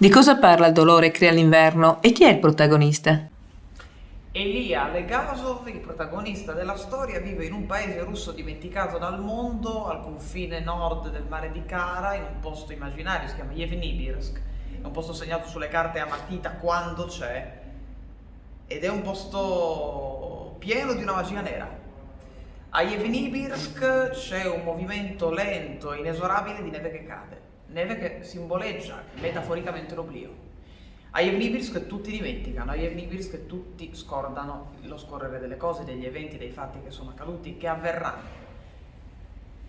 Di cosa parla il dolore crea l'inverno e chi è il protagonista? Elia Legasov, il protagonista della storia, vive in un paese russo dimenticato dal mondo, al confine nord del mare di Kara, in un posto immaginario, si chiama Yevnibirsk, è un posto segnato sulle carte a matita quando c'è, ed è un posto pieno di una magia nera. A Yevnibirsk c'è un movimento lento e inesorabile di neve che cade, neve che simboleggia metaforicamente l'oblio. A Yevnibirsk tutti dimenticano, a Yevnibirsk tutti scordano lo scorrere delle cose, degli eventi, dei fatti che sono accaduti, che avverranno.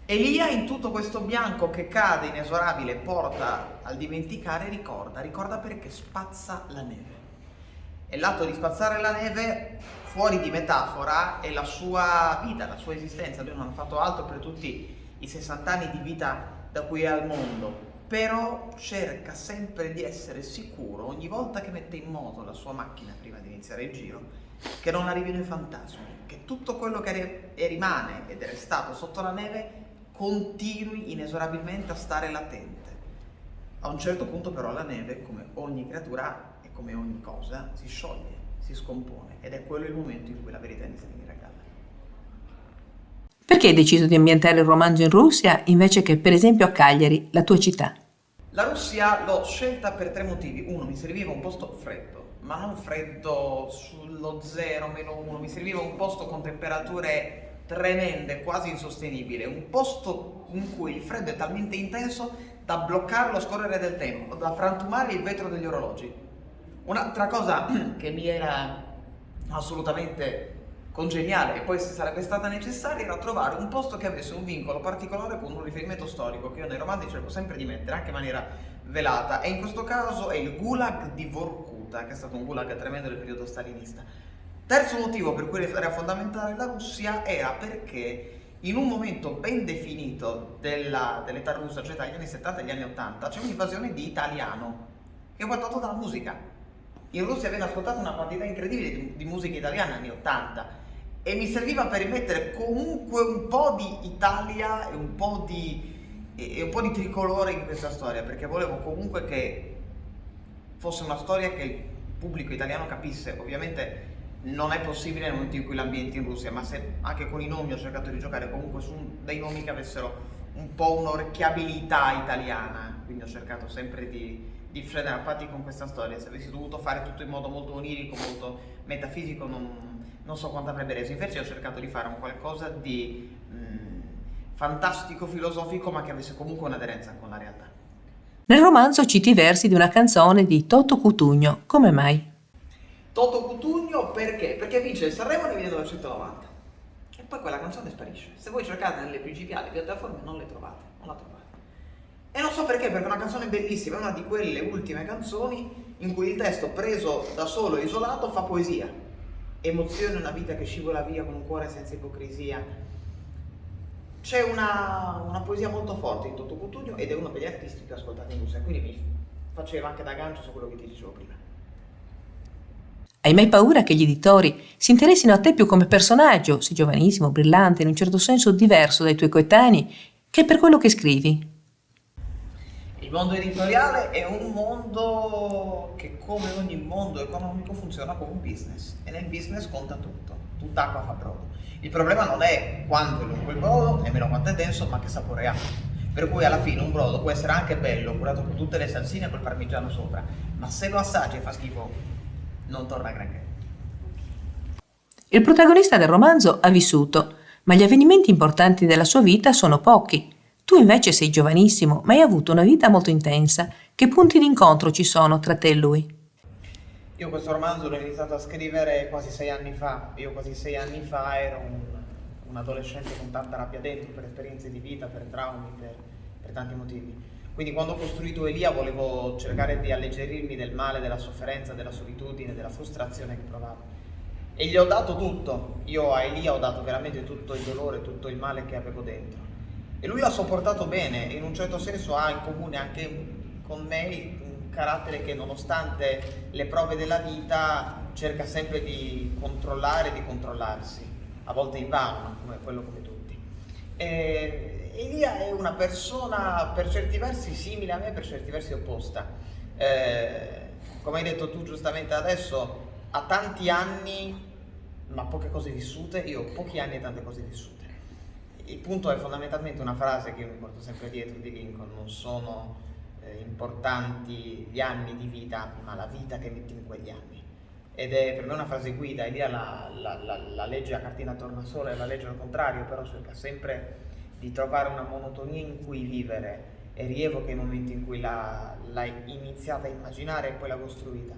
Elia in tutto questo bianco che cade inesorabile e porta al dimenticare ricorda perché spazza la neve. E l'atto di spazzare la neve, fuori di metafora, è la sua vita, la sua esistenza. Lui non ha fatto altro per tutti i 60 anni di vita da cui è al mondo. Però cerca sempre di essere sicuro, ogni volta che mette in moto la sua macchina prima di iniziare il giro, che non arrivino i fantasmi, che tutto quello che rimane ed è restato sotto la neve continui inesorabilmente a stare latente. A un certo punto però la neve, come ogni creatura e come ogni cosa, si scioglie, si scompone, ed è quello il momento in cui la verità inizia a venire a galla. Perché hai deciso di ambientare il romanzo in Russia invece che per esempio a Cagliari, la tua città? La Russia l'ho scelta per 3 motivi. Uno, mi serviva un posto freddo, ma non freddo sullo 0, -1, mi serviva un posto con temperature tremende, quasi insostenibili, un posto in cui il freddo è talmente intenso da bloccare lo scorrere del tempo, da frantumare il vetro degli orologi. Un'altra cosa che mi era assolutamente congeniale e poi se sarebbe stata necessaria era trovare un posto che avesse un vincolo particolare con un riferimento storico che io nei romanzi cerco sempre di mettere anche in maniera velata, e in questo caso è il Gulag di Vorkuta, che è stato un gulag tremendo del periodo stalinista. Terzo motivo per cui era fondamentale la Russia era perché in un momento ben definito dell'età russa, cioè tra gli anni 70 e gli anni 80, c'è un'invasione di italiano che è portato dalla musica. In Russia viene ascoltata una quantità incredibile di musica italiana negli anni 80 e mi serviva per rimettere comunque un po' di Italia e un po' di tricolore in questa storia, perché volevo comunque che fosse una storia che il pubblico italiano capisse. Ovviamente non è possibile nel momento in cui l'ambiente in Russia, ma se anche con i nomi ho cercato di giocare comunque su dei nomi che avessero un po' un'orecchiabilità italiana, quindi ho cercato sempre di frenare. Infatti con questa storia, se avessi dovuto fare tutto in modo molto onirico, molto metafisico, non so quanto avrebbe reso. Invece ho cercato di fare un qualcosa di fantastico, filosofico, ma che avesse comunque un'aderenza con la realtà. Nel romanzo citi i versi di una canzone di Toto Cutugno. Come mai? Toto Cutugno perché? Perché vince il Sanremo nel 1990 e poi quella canzone sparisce. Se voi cercate nelle principali piattaforme non le trovate, non la trovate. E non so perché è una canzone bellissima, è una di quelle ultime canzoni in cui il testo preso da solo, isolato, fa poesia. Emozione, una vita che scivola via con un cuore senza ipocrisia. C'è una poesia molto forte in Toto Cutugno ed è uno degli artisti più ascoltati in Russia, quindi mi faceva anche da gancio su quello che ti dicevo prima. Hai mai paura che gli editori si interessino a te più come personaggio, sei giovanissimo, brillante, in un certo senso diverso dai tuoi coetanei, che per quello che scrivi? Il mondo editoriale è un mondo che, come ogni mondo economico, funziona come un business e nel business conta tutto, tutt'acqua fa brodo. Il problema non è quanto è lungo il brodo, nemmeno quanto è denso, ma che sapore ha. Per cui alla fine un brodo può essere anche bello, curato con tutte le salsine e col parmigiano sopra, ma se lo assaggi e fa schifo, non torna granché. Il protagonista del romanzo ha vissuto, ma gli avvenimenti importanti della sua vita sono pochi. Tu invece sei giovanissimo, ma hai avuto una vita molto intensa. Che punti d'incontro ci sono tra te e lui? Io questo romanzo l'ho iniziato a scrivere quasi 6 anni fa. Io quasi 6 anni fa ero un adolescente con tanta rabbia dentro, per esperienze di vita, per traumi, per tanti motivi. Quindi quando ho costruito Elia volevo cercare di alleggerirmi del male, della sofferenza, della solitudine, della frustrazione che provavo. E gli ho dato tutto. Io a Elia ho dato veramente tutto il dolore, tutto il male che avevo dentro. E lui ha sopportato bene, e in un certo senso ha in comune anche con me un carattere che, nonostante le prove della vita, cerca sempre di controllare e di controllarsi, a volte invano, come tutti. Elia è una persona per certi versi simile a me, per certi versi opposta. Come hai detto tu giustamente adesso, ha tanti anni ma poche cose vissute, io ho pochi anni e tante cose vissute. Il punto è fondamentalmente una frase che io mi porto sempre dietro di Lincoln: non sono importanti gli anni di vita, ma la vita che metti in quegli anni. Ed è per me una frase guida. Elia la legge a cartina tornasole e la legge al contrario, però cerca sempre di trovare una monotonia in cui vivere, e rievoca i momenti in cui l'hai iniziata a immaginare e poi l'ha costruita,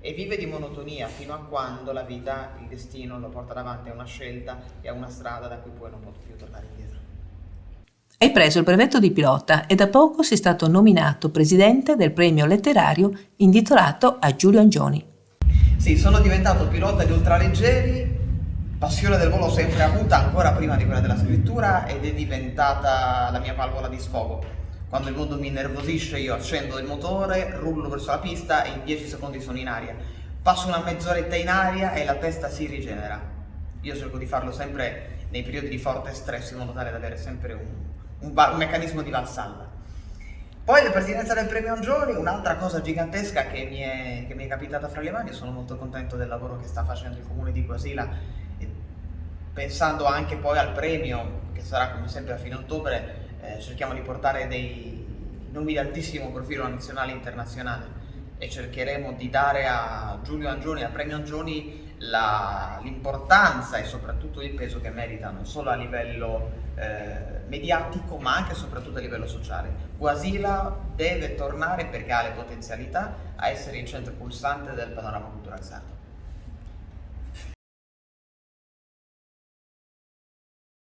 e vive di monotonia fino a quando la vita, il destino lo porta davanti a una scelta e a una strada da cui poi non può più tornare indietro. Hai preso il brevetto di pilota e da poco sei stato nominato presidente del premio letterario intitolato a Giulio Angioni. Sì, sono diventato pilota di ultraleggeri, passione del volo sempre avuta ancora prima di quella della scrittura, ed è diventata la mia valvola di sfogo. Quando il mondo mi innervosisce io accendo il motore, rullo verso la pista e in 10 secondi sono in aria. Passo una mezz'oretta in aria e la testa si rigenera. Io cerco di farlo sempre nei periodi di forte stress, in modo tale da avere sempre un meccanismo di valsalla. Poi la presidenza del premio Angioni, un'altra cosa gigantesca che mi è capitata fra le mani. Sono molto contento del lavoro che sta facendo il comune di Guasila, pensando anche poi al premio che sarà come sempre a fine ottobre. Cerchiamo di portare dei nomi di altissimo profilo nazionale e internazionale, e cercheremo di dare a Giulio Angioni, al premio Angioni, l'importanza e soprattutto il peso che merita, non solo a livello mediatico ma anche e soprattutto a livello sociale. Guasila deve tornare, perché ha le potenzialità, a essere il centro pulsante del panorama culturale sardo.